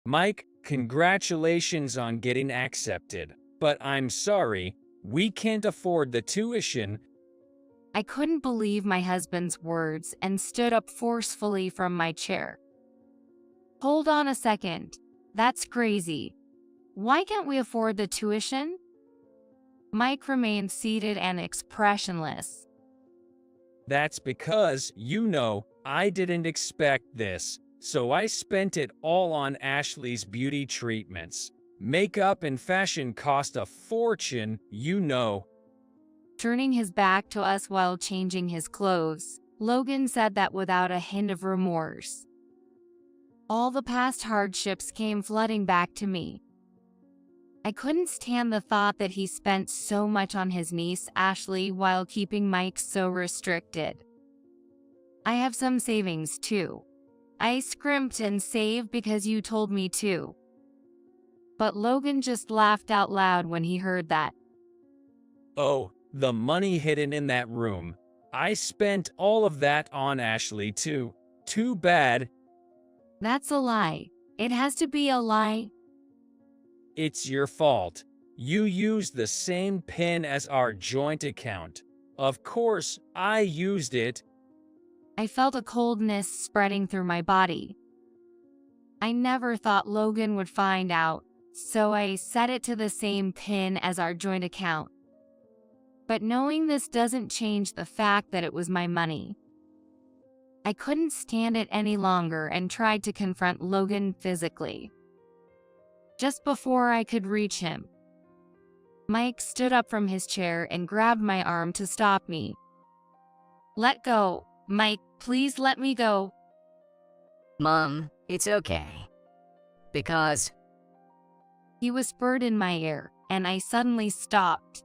Mike, congratulations on getting accepted, but I'm sorry, we can't afford the tuition. I couldn't believe my husband's words and stood up forcefully from my chair. Hold on a second. That's crazy. Why can't we afford the tuition? Mike remained seated and expressionless. That's because, I didn't expect this, so I spent it all on Ashley's beauty treatments. Makeup and fashion cost a fortune. Turning his back to us while changing his clothes, Logan said that without a hint of remorse. All the past hardships came flooding back to me. I couldn't stand the thought that he spent so much on his niece, Ashley, while keeping Mike so restricted. I have some savings too. I scrimped and saved because you told me to. But Logan just laughed out loud when he heard that. Oh, the money hidden in that room. I spent all of that on Ashley too. Too bad. That's a lie. It has to be a lie. It's your fault. You used the same PIN as our joint account. Of course, I used it. I felt a coldness spreading through my body. I never thought Logan would find out, so I set it to the same PIN as our joint account. But knowing this doesn't change the fact that it was my money. I couldn't stand it any longer and tried to confront Logan physically. Just before I could reach him, Mike stood up from his chair and grabbed my arm to stop me. Let go, Mike, please let me go. Mom, it's okay. Because He whispered in my ear, and I suddenly stopped.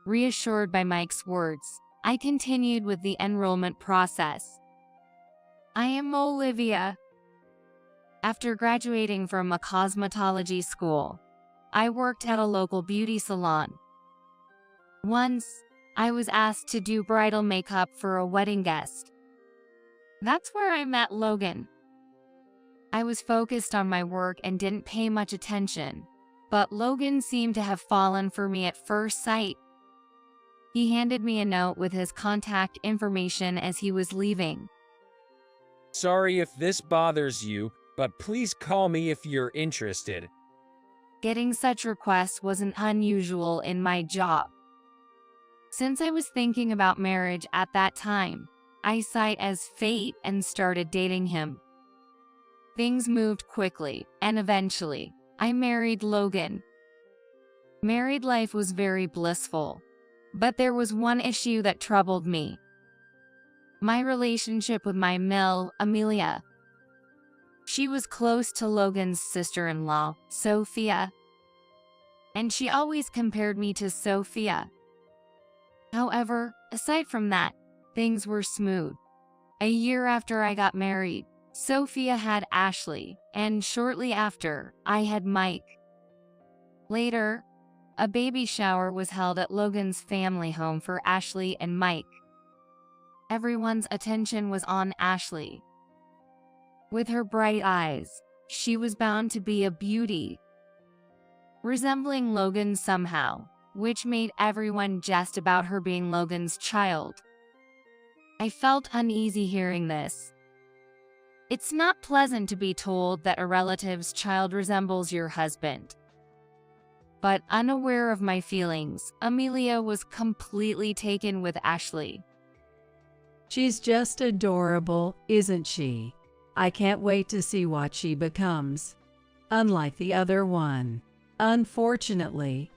Reassured by Mike's words, I continued with the enrollment process. I am Olivia. After graduating from a cosmetology school, I worked at a local beauty salon. Once, I was asked to do bridal makeup for a wedding guest. That's where I met Logan. I was focused on my work and didn't pay much attention, but Logan seemed to have fallen for me at first sight. He handed me a note with his contact information as he was leaving. Sorry if this bothers you, but please call me if you're interested. Getting such requests wasn't unusual in my job. Since I was thinking about marriage at that time, I saw it as fate and started dating him. Things moved quickly, and eventually, I married Logan. Married life was very blissful, but there was one issue that troubled me. My relationship with my Mill, Amelia. She was close to Logan's sister-in-law, Sophia, and she always compared me to Sophia. However, aside from that, things were smooth. A year after I got married, Sophia had Ashley, and shortly after, I had Mike. Later, a baby shower was held at Logan's family home for Ashley and Mike. Everyone's attention was on Ashley. With her bright eyes, she was bound to be a beauty, resembling Logan somehow, which made everyone jest about her being Logan's child. I felt uneasy hearing this. It's not pleasant to be told that a relative's child resembles your husband. But unaware of my feelings, Amelia was completely taken with Ashley. She's just adorable, isn't she? I can't wait to see what she becomes. Unlike the other one, unfortunately.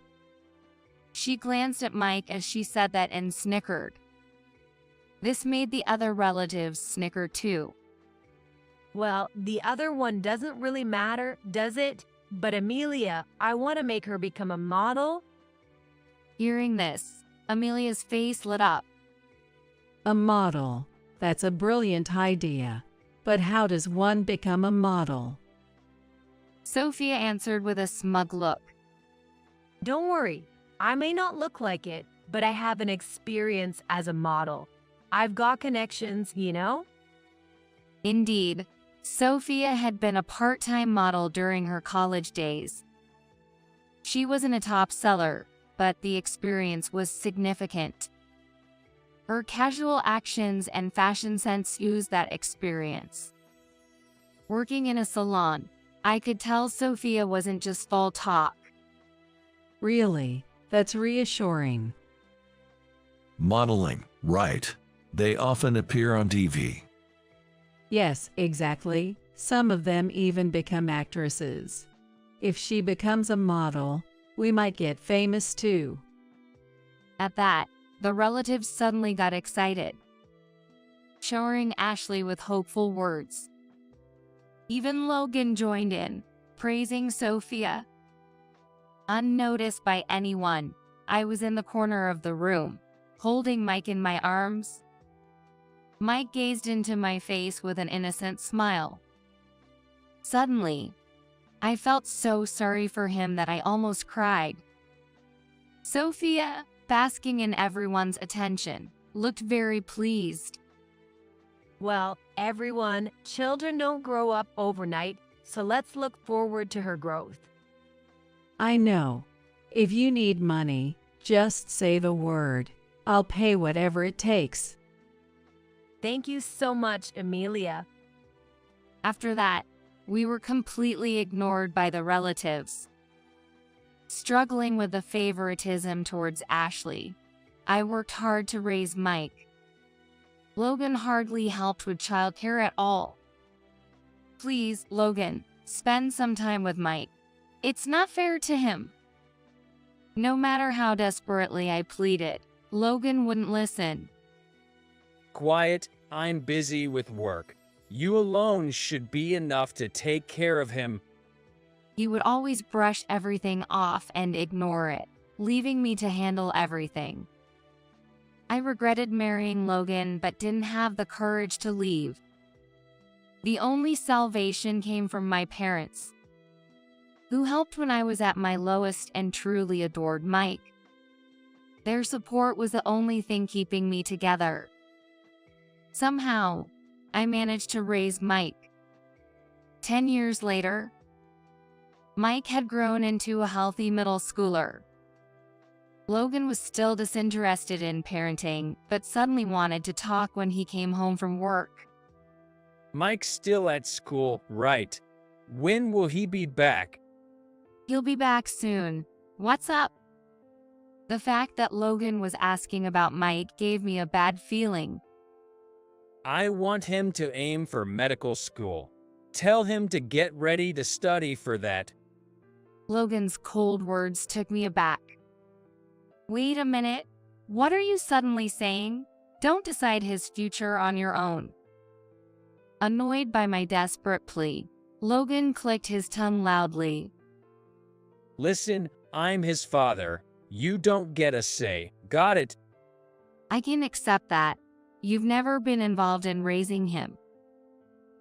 She glanced at Mike as she said that and snickered. This made the other relatives snicker too. Well, the other one doesn't really matter, does it? But Amelia, I want to make her become a model. Hearing this, Amelia's face lit up. A model. That's a brilliant idea. But how does one become a model? Sophia answered with a smug look. Don't worry, I may not look like it, but I have an experience as a model. I've got connections, you know? Indeed, Sophia had been a part-time model during her college days. She wasn't a top seller, but the experience was significant. Her casual actions and fashion sense used that experience. Working in a salon, I could tell Sophia wasn't just full talk. Really? That's reassuring. Modeling, right. They often appear on TV. Yes, exactly. Some of them even become actresses. If she becomes a model, we might get famous too. At that, the relatives suddenly got excited, showering Ashley with hopeful words. Even Logan joined in, praising Sophia. Unnoticed by anyone, I was in the corner of the room, holding Mike in my arms. Mike gazed into my face with an innocent smile. Suddenly, I felt so sorry for him that I almost cried. Sophia, basking in everyone's attention, looked very pleased. Well, everyone, children don't grow up overnight, so let's look forward to her growth. I know. If you need money, just say the word. I'll pay whatever it takes. Thank you so much, Amelia. After that, we were completely ignored by the relatives. Struggling with the favoritism towards Ashley, I worked hard to raise Mike. Logan hardly helped with childcare at all. Please, Logan, spend some time with Mike. It's not fair to him. No matter how desperately I pleaded, Logan wouldn't listen. Quiet, I'm busy with work. You alone should be enough to take care of him. He would always brush everything off and ignore it, leaving me to handle everything. I regretted marrying Logan but didn't have the courage to leave. The only salvation came from my parents, who helped when I was at my lowest and truly adored Mike. Their support was the only thing keeping me together. Somehow, I managed to raise Mike. 10 years later, Mike had grown into a healthy middle schooler. Logan was still disinterested in parenting, but suddenly wanted to talk when he came home from work. Mike's still at school, right? When will he be back? He'll be back soon. What's up? The fact that Logan was asking about Mike gave me a bad feeling. I want him to aim for medical school. Tell him to get ready to study for that. Logan's cold words took me aback. Wait a minute. What are you suddenly saying? Don't decide his future on your own. Annoyed by my desperate plea, Logan clicked his tongue loudly. Listen, I'm his father. You don't get a say. Got it? I can accept that. You've never been involved in raising him.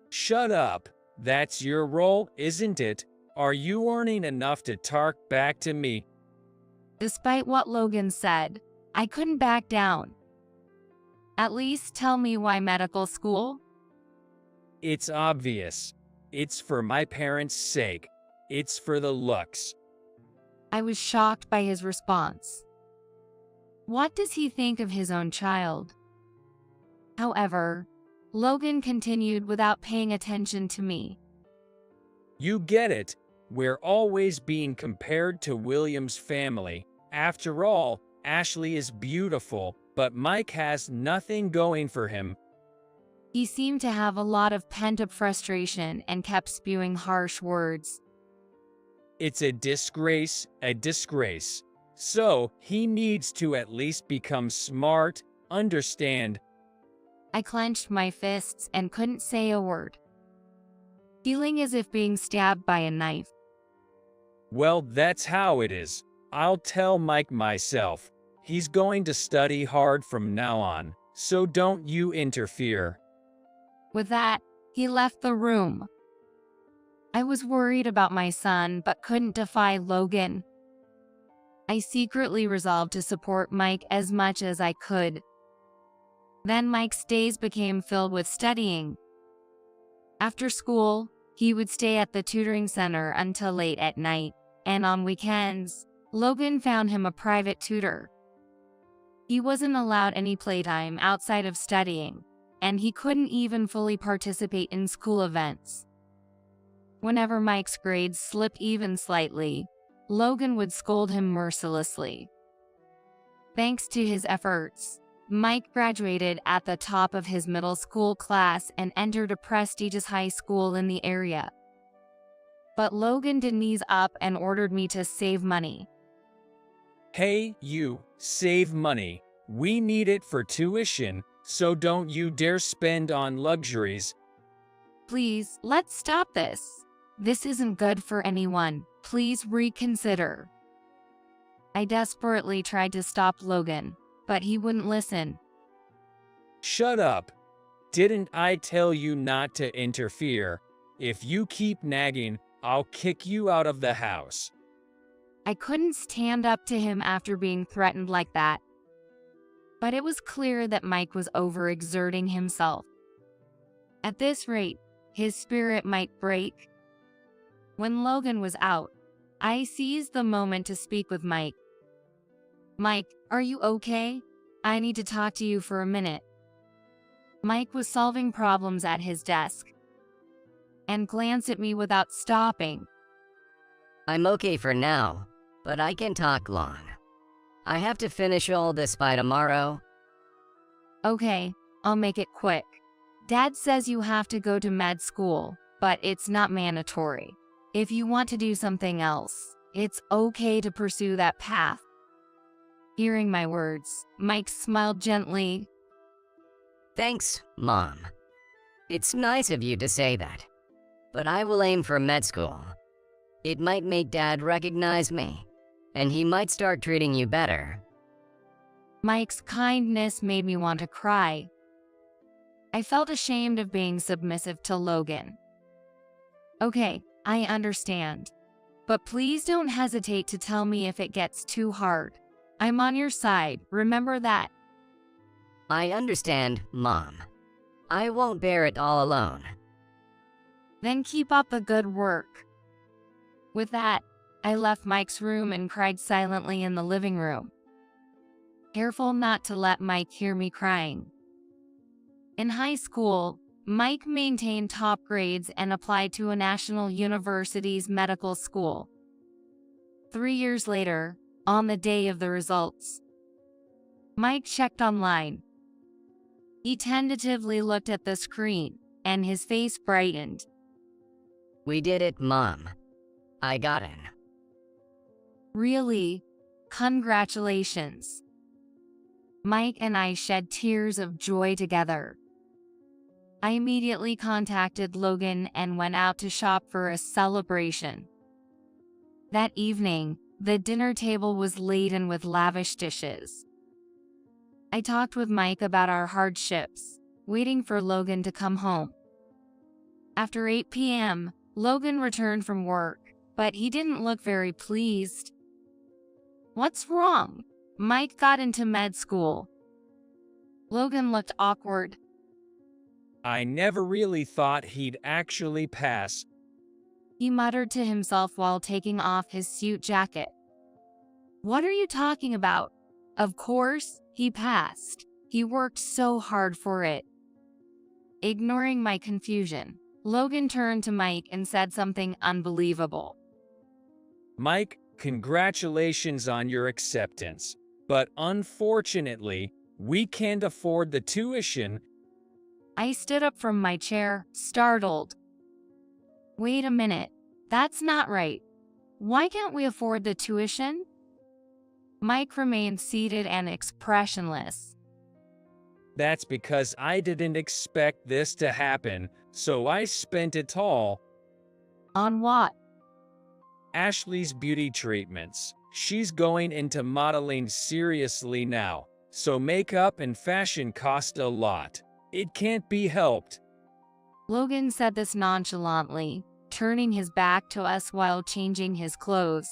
Shut up. That's your role, isn't it? Are you earning enough to talk back to me? Despite what Logan said, I couldn't back down. At least tell me why medical school? It's obvious. It's for my parents' sake. It's for the looks. I was shocked by his response. What does he think of his own child? However, Logan continued without paying attention to me. You get it. We're always being compared to William's family. After all, Ashley is beautiful, but Mike has nothing going for him. He seemed to have a lot of pent-up frustration and kept spewing harsh words. It's a disgrace, a disgrace. So, he needs to at least become smart, understand. I clenched my fists and couldn't say a word, feeling as if being stabbed by a knife. Well, that's how it is. I'll tell Mike myself. He's going to study hard from now on, so don't you interfere. With that, he left the room. I was worried about my son, but couldn't defy Logan. I secretly resolved to support Mike as much as I could. Then Mike's days became filled with studying. After school, he would stay at the tutoring center until late at night, and on weekends, Logan found him a private tutor. He wasn't allowed any playtime outside of studying, and he couldn't even fully participate in school events. Whenever Mike's grades slipped even slightly, Logan would scold him mercilessly. Thanks to his efforts, Mike graduated at the top of his middle school class and entered a prestigious high school in the area. But Logan didn't ease up and ordered me to save money. Hey, you, save money. We need it for tuition, so don't you dare spend on luxuries. Please, let's stop this. This isn't good for anyone. Please reconsider. I desperately tried to stop Logan, but he wouldn't listen. Shut up. Didn't I tell you not to interfere? If you keep nagging, I'll kick you out of the house. I couldn't stand up to him after being threatened like that. But it was clear that Mike was overexerting himself. At this rate, his spirit might break. When Logan was out, I seized the moment to speak with Mike. Mike, are you okay? I need to talk to you for a minute. Mike was solving problems at his desk and glanced at me without stopping. I'm okay for now, but I can talk long. I have to finish all this by tomorrow. Okay, I'll make it quick. Dad says you have to go to med school, but it's not mandatory. If you want to do something else, it's okay to pursue that path. Hearing my words, Mike smiled gently. Thanks, Mom. It's nice of you to say that, but I will aim for med school. It might make Dad recognize me, and he might start treating you better. Mike's kindness made me want to cry. I felt ashamed of being submissive to Logan. Okay, I understand. But please don't hesitate to tell me if it gets too hard. I'm on your side, remember that. I understand, Mom. I won't bear it all alone. Then keep up the good work. With that, I left Mike's room and cried silently in the living room, careful not to let Mike hear me crying. In high school, Mike maintained top grades and applied to a national university's medical school. 3 years later, on the day of the results, Mike checked online. He tentatively looked at the screen, and his face brightened. We did it, Mom. I got in. Really? Congratulations. Mike and I shed tears of joy together. I immediately contacted Logan and went out to shop for a celebration. That evening, the dinner table was laden with lavish dishes. I talked with Mike about our hardships, waiting for Logan to come home. After 8 p.m., Logan returned from work, but he didn't look very pleased. What's wrong? Mike got into med school. Logan looked awkward. I never really thought he'd actually pass. He muttered to himself while taking off his suit jacket. What are you talking about? Of course, he passed. He worked so hard for it. Ignoring my confusion, Logan turned to Mike and said something unbelievable. Mike, congratulations on your acceptance. But unfortunately, we can't afford the tuition. I stood up from my chair, startled. Wait a minute, that's not right. Why can't we afford the tuition? Mike remained seated and expressionless. That's because I didn't expect this to happen, so I spent it all. On what? Ashley's beauty treatments. She's going into modeling seriously now, so makeup and fashion cost a lot. It can't be helped. Logan said this nonchalantly, turning his back to us while changing his clothes.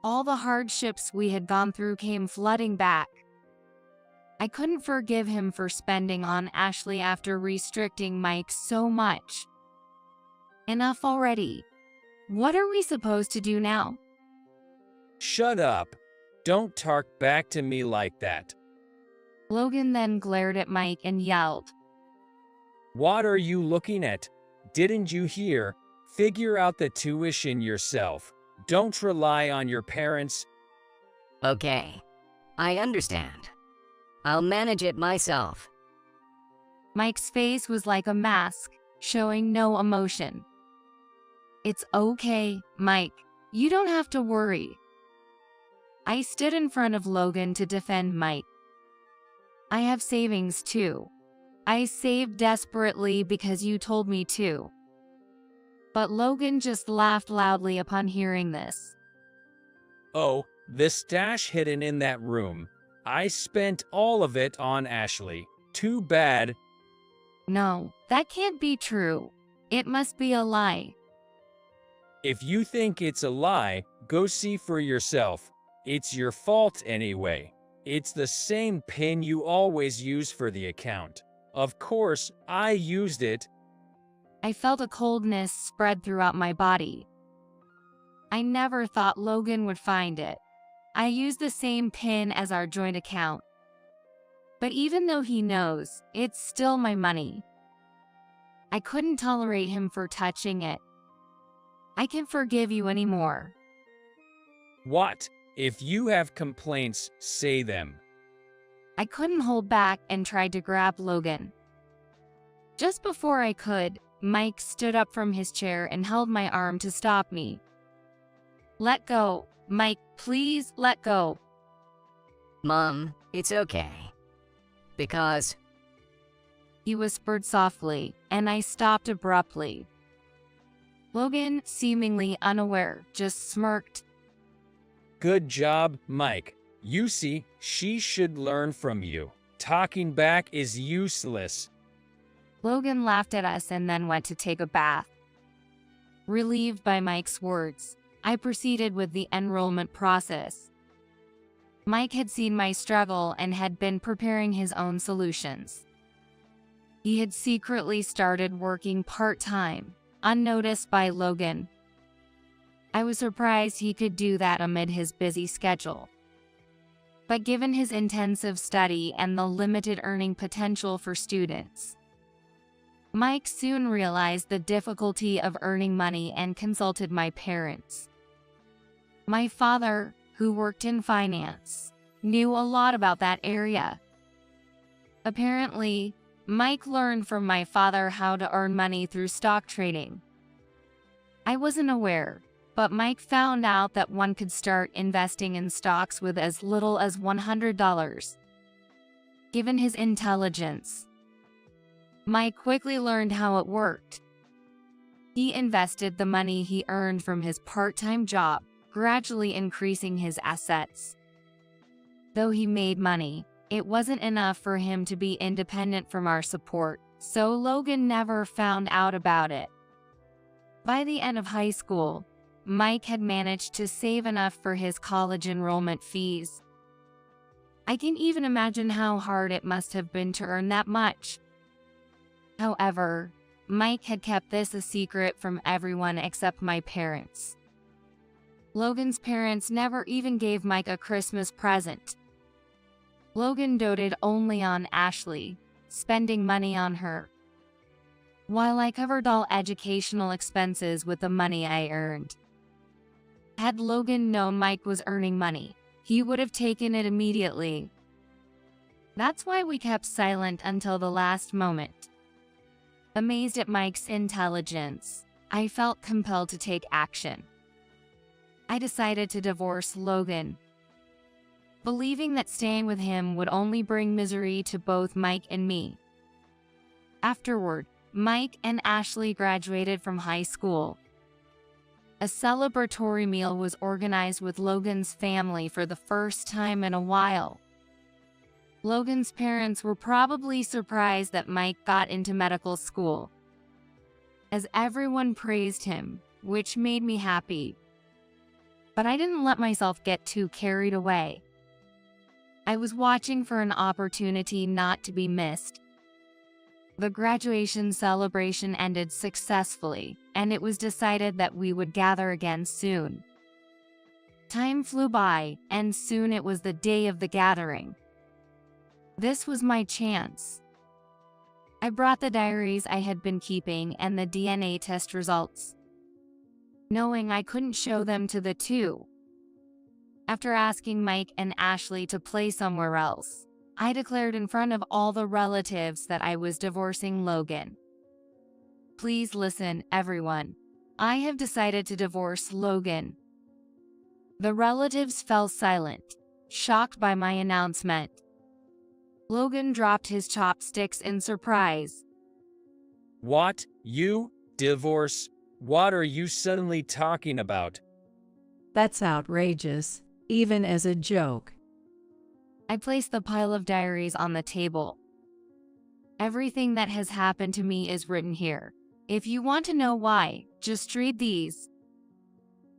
All the hardships we had gone through came flooding back. I couldn't forgive him for spending on Ashley after restricting Mike so much. Enough already. What are we supposed to do now? Shut up. Don't talk back to me like that. Logan then glared at Mike and yelled. What are you looking at? Didn't you hear? Figure out the tuition yourself. Don't rely on your parents. Okay. I understand. I'll manage it myself. Mike's face was like a mask, showing no emotion. It's okay, Mike. You don't have to worry. I stood in front of Logan to defend Mike. I have savings too. I saved desperately because you told me to. But Logan just laughed loudly upon hearing this. Oh, the stash hidden in that room. I spent all of it on Ashley. Too bad. No, that can't be true. It must be a lie. If you think it's a lie, go see for yourself. It's your fault anyway. It's the same PIN you always use for the account. Of course, I used it. I felt a coldness spread throughout my body. I never thought Logan would find it. I used the same PIN as our joint account. But even though he knows, it's still my money. I couldn't tolerate him for touching it. I can't forgive you anymore. What? If you have complaints, say them. I couldn't hold back and tried to grab Logan. Just before I could, Mike stood up from his chair and held my arm to stop me. Let go, Mike, please let go. Mom, it's okay. Because... He whispered softly, and I stopped abruptly. Logan, seemingly unaware, just smirked. Good job, Mike. You see, she should learn from you. Talking back is useless. Logan laughed at us and then went to take a bath. Relieved by Mike's words, I proceeded with the enrollment process. Mike had seen my struggle and had been preparing his own solutions. He had secretly started working part-time, unnoticed by Logan. I was surprised he could do that amid his busy schedule. But given his intensive study and the limited earning potential for students, Mike soon realized the difficulty of earning money and consulted my parents. My father, who worked in finance, knew a lot about that area. Apparently, Mike learned from my father how to earn money through stock trading. I wasn't aware, but Mike found out that one could start investing in stocks with as little as $100. Given his intelligence, Mike quickly learned how it worked. He invested the money he earned from his part-time job, gradually increasing his assets. Though he made money, it wasn't enough for him to be independent from our support, so Logan never found out about it. By the end of high school, Mike had managed to save enough for his college enrollment fees. I can even imagine how hard it must have been to earn that much. However, Mike had kept this a secret from everyone except my parents. Logan's parents never even gave Mike a Christmas present. Logan doted only on Ashley, spending money on her, while I covered all educational expenses with the money I earned. Had Logan known Mike was earning money, he would have taken it immediately. That's why we kept silent until the last moment. Amazed at Mike's intelligence, I felt compelled to take action. I decided to divorce Logan, believing that staying with him would only bring misery to both Mike and me. Afterward, Mike and Ashley graduated from high school. A celebratory meal was organized with Logan's family for the first time in a while. Logan's parents were probably surprised that Mike got into medical school, as everyone praised him, which made me happy. But I didn't let myself get too carried away. I was watching for an opportunity not to be missed. The graduation celebration ended successfully, and it was decided that we would gather again soon. Time flew by, and soon it was the day of the gathering. This was my chance. I brought the diaries I had been keeping and the DNA test results, knowing I couldn't show them to the two. After asking Mike and Ashley to play somewhere else, I declared in front of all the relatives that I was divorcing Logan. Please listen, everyone. I have decided to divorce Logan. The relatives fell silent, shocked by my announcement. Logan dropped his chopsticks in surprise. What? You? Divorce? What are you suddenly talking about? That's outrageous, even as a joke. I placed the pile of diaries on the table. Everything that has happened to me is written here. If you want to know why, just read these.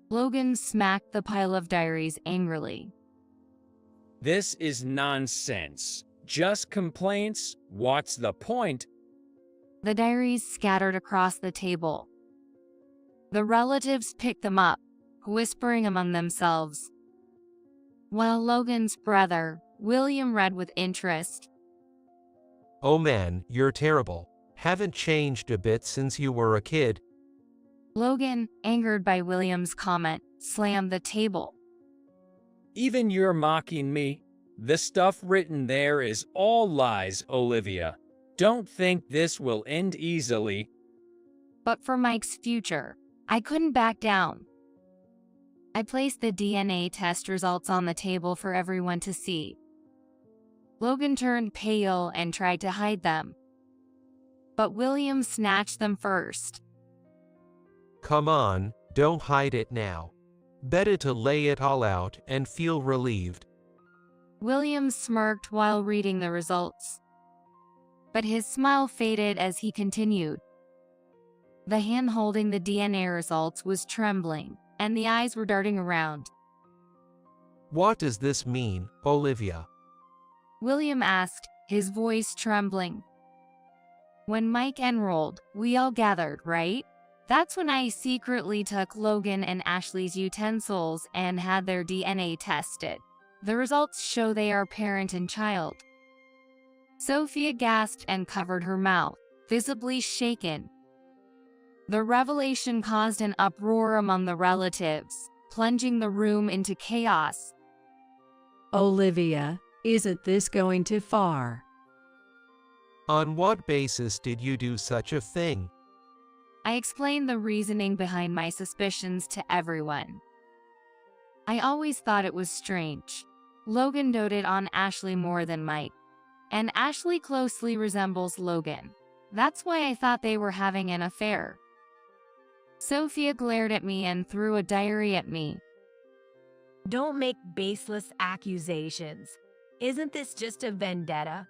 Logan smacked the pile of diaries angrily. This is nonsense. Just complaints? What's the point? The diaries scattered across the table. The relatives picked them up, whispering among themselves, while Logan's brother, William, read with interest. Oh man, you're terrible. Haven't changed a bit since you were a kid. Logan, angered by William's comment, slammed the table. Even you're mocking me? The stuff written there is all lies, Olivia. Don't think this will end easily. But for Mike's future, I couldn't back down. I placed the DNA test results on the table for everyone to see. Logan turned pale and tried to hide them, but William snatched them first. Come on, don't hide it now. Better to lay it all out and feel relieved. William smirked while reading the results, but his smile faded as he continued. The hand holding the DNA results was trembling, and the eyes were darting around. What does this mean, Olivia? William asked, his voice trembling. When Mike enrolled, we all gathered, right? That's when I secretly took Logan and Ashley's utensils and had their DNA tested. The results show they are parent and child. Sophia gasped and covered her mouth, visibly shaken. The revelation caused an uproar among the relatives, plunging the room into chaos. Olivia, isn't this going too far? On what basis did you do such a thing? I explained the reasoning behind my suspicions to everyone. I always thought it was strange. Logan doted on Ashley more than Mike, and Ashley closely resembles Logan. That's why I thought they were having an affair. Sophia glared at me and threw a diary at me. Don't make baseless accusations. Isn't this just a vendetta?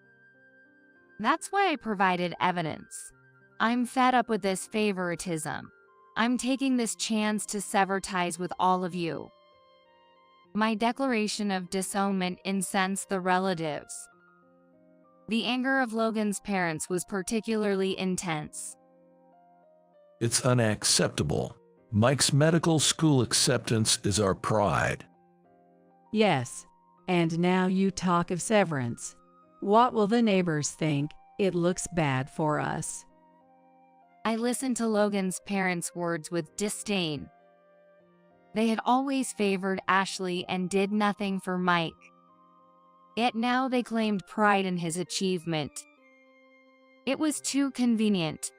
That's why I provided evidence. I'm fed up with this favoritism. I'm taking this chance to sever ties with all of you. My declaration of disownment incensed the relatives. The anger of Logan's parents was particularly intense. It's unacceptable. Mike's medical school acceptance is our pride. Yes, and now you talk of severance. What will the neighbors think? It looks bad for us. I listened to Logan's parents' words with disdain. They had always favored Ashley and did nothing for Mike. Yet now they claimed pride in his achievement. It was too convenient.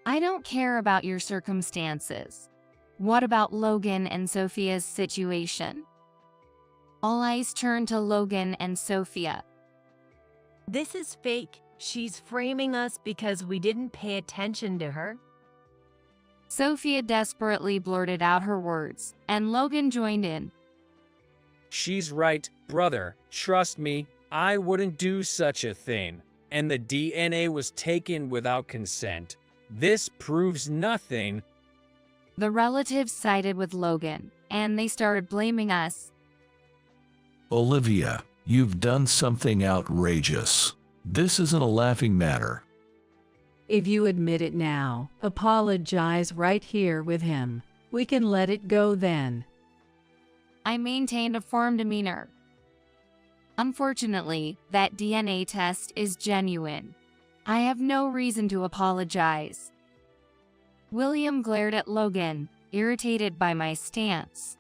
I don't care about your circumstances. What about Logan and Sophia's situation? All eyes turned to Logan and Sophia. This is fake. She's framing us because we didn't pay attention to her. Sophia desperately blurted out her words, and Logan joined in. She's right, brother. Trust me, I wouldn't do such a thing. And the DNA was taken without consent. This proves nothing. The relatives sided with Logan, and they started blaming us. Olivia, You've done something outrageous. This isn't a laughing matter. If you admit it now, apologize right here with him. We can let it go then. I maintained a firm demeanor. Unfortunately, that DNA test is genuine. I have no reason to apologize. William glared at Logan, irritated by my stance.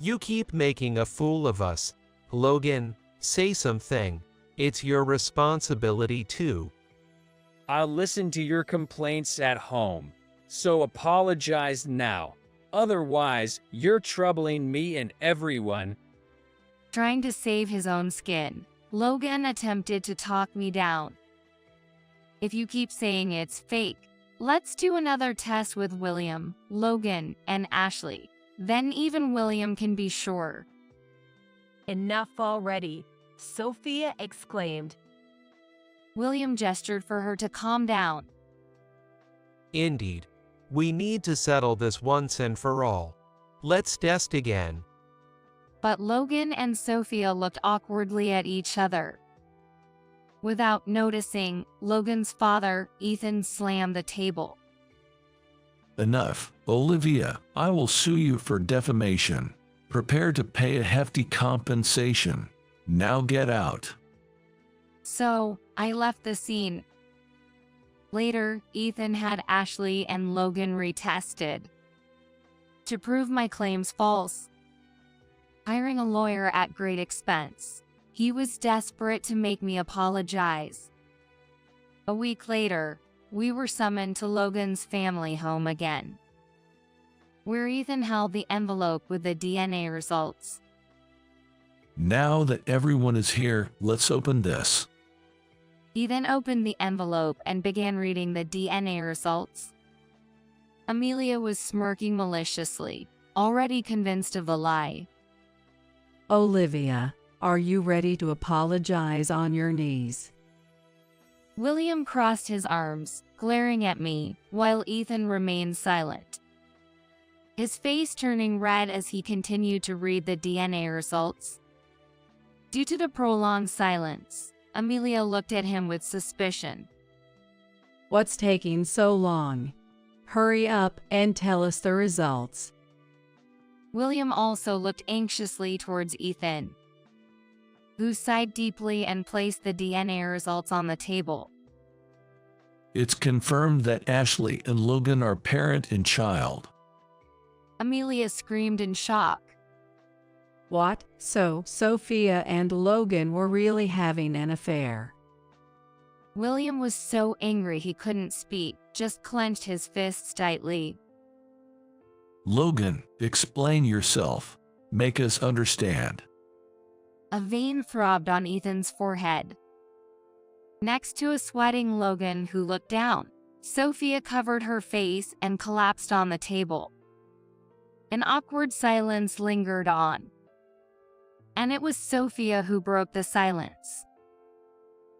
You keep making a fool of us. Logan, say something. It's your responsibility too. I'll listen to your complaints at home, so apologize now. Otherwise, you're troubling me and everyone. Trying to save his own skin, Logan attempted to talk me down. If you keep saying it's fake, let's do another test with William, Logan, and Ashley. Then even William can be sure. Enough already, Sophia exclaimed. William gestured for her to calm down. Indeed. We need to settle this once and for all. Let's test again. But Logan and Sophia looked awkwardly at each other. Without noticing, Logan's father, Ethan, slammed the table. Enough, Olivia. I will sue you for defamation. Prepare to pay a hefty compensation. Now get out. So, I left the scene. Later, Ethan had Ashley and Logan retested to prove my claims false. Hiring a lawyer at great expense, he was desperate to make me apologize. A week later, we were summoned to Logan's family home again, where Ethan held the envelope with the DNA results. Now that everyone is here, let's open this. He then opened the envelope and began reading the DNA results. Amelia was smirking maliciously, already convinced of the lie. Olivia, are you ready to apologize on your knees? William crossed his arms, glaring at me, while Ethan remained silent. His face turning red as he continued to read the DNA results. Due to the prolonged silence, Amelia looked at him with suspicion. What's taking so long? Hurry up and tell us the results. William also looked anxiously towards Ethan, who sighed deeply and placed the DNA results on the table. It's confirmed that Ashley and Logan are parent and child. Amelia screamed in shock. What? So, Sophia and Logan were really having an affair? William was so angry he couldn't speak, just clenched his fists tightly. Logan, explain yourself. Make us understand. A vein throbbed on Ethan's forehead. Next to a sweating Logan who looked down, Sophia covered her face and collapsed on the table. An awkward silence lingered on. And it was Sophia who broke the silence.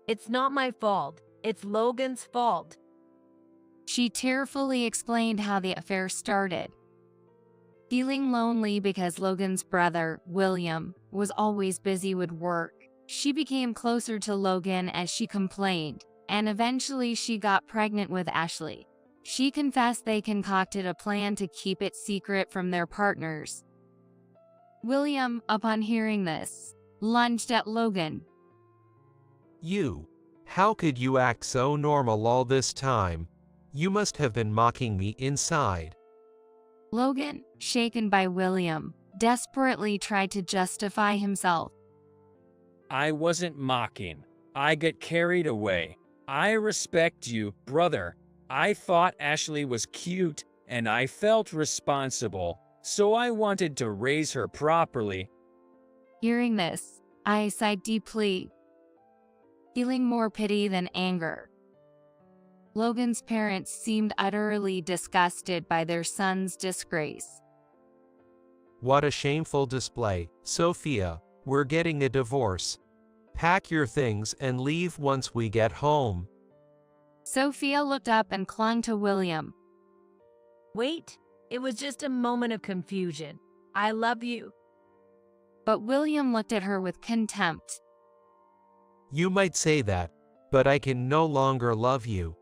It's not my fault. It's Logan's fault. She tearfully explained how the affair started. Feeling lonely because Logan's brother, William, was always busy with work, she became closer to Logan as she complained, and eventually she got pregnant with Ashley. She confessed they concocted a plan to keep it secret from their partners. William, upon hearing this, lunged at Logan. You. How could you act so normal all this time? You must have been mocking me inside. Logan, shaken by William, desperately tried to justify himself. I wasn't mocking. I got carried away. I respect you, brother. I thought Ashley was cute, and I felt responsible, so I wanted to raise her properly. Hearing this, I sighed deeply, feeling more pity than anger. Logan's parents seemed utterly disgusted by their son's disgrace. What a shameful display. Sophia, we're getting a divorce. Pack your things and leave once we get home. Sophia looked up and clung to William. Wait, it was just a moment of confusion. I love you. but William looked at her with contempt. You might say that, but I can no longer love you.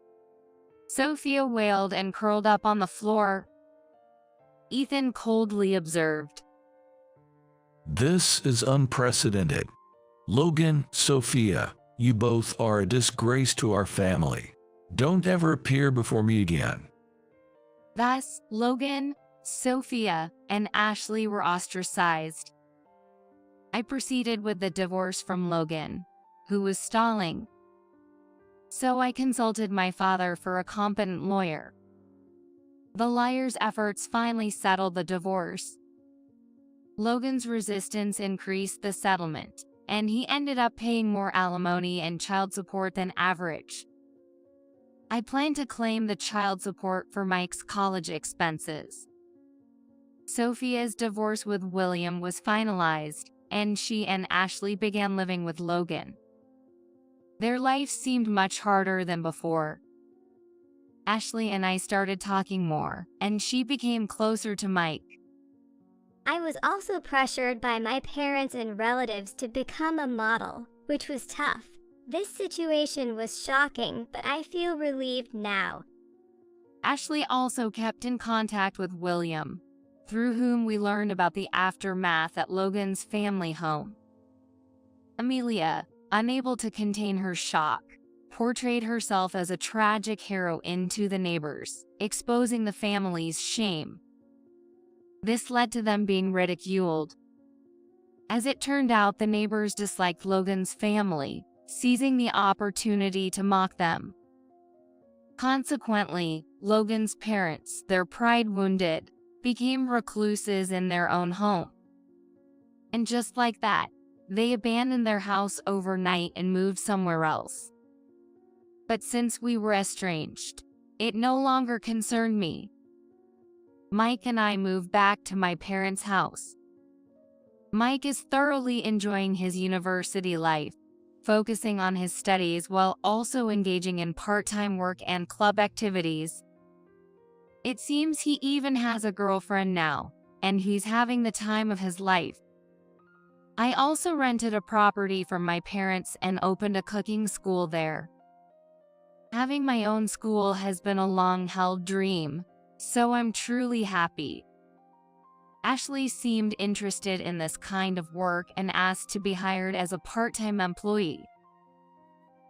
Sophia wailed and curled up on the floor. Ethan coldly observed. This is unprecedented. Logan, Sophia, you both are a disgrace to our family. Don't ever appear before me again. Thus, Logan, Sophia, and Ashley were ostracized. I proceeded with the divorce from Logan, who was stalling. So I consulted my father for a competent lawyer. The lawyer's efforts finally settled the divorce. Logan's resistance increased the settlement, and he ended up paying more alimony and child support than average. I plan to claim the child support for Mike's college expenses. Sophia's divorce with William was finalized, and she and Ashley began living with Logan. Their life seemed much harder than before. Ashley and I started talking more, and she became closer to Mike. I was also pressured by my parents and relatives to become a model, which was tough. This situation was shocking, but I feel relieved now. Ashley also kept in contact with William, through whom we learned about the aftermath at Logan's family home. Amelia, unable to contain her shock, portrayed herself as a tragic hero to the neighbors, exposing the family's shame. This led to them being ridiculed. As it turned out, the neighbors disliked Logan's family, seizing the opportunity to mock them. Consequently, Logan's parents, their pride wounded, became recluses in their own home. And just like that, they abandoned their house overnight and moved somewhere else. But since we were estranged, it no longer concerned me. Mike and I moved back to my parents' house. Mike is thoroughly enjoying his university life, focusing on his studies while also engaging in part-time work and club activities. It seems he even has a girlfriend now, and he's having the time of his life. I also rented a property from my parents and opened a cooking school there. Having my own school has been a long-held dream, so I'm truly happy. Ashley seemed interested in this kind of work and asked to be hired as a part-time employee.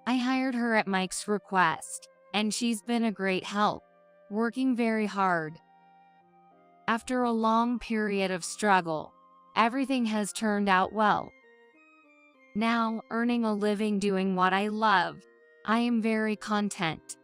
I hired her at Mike's request, and she's been a great help, working very hard. After a long period of struggle, everything has turned out well. Now, earning a living doing what I love, I am very content.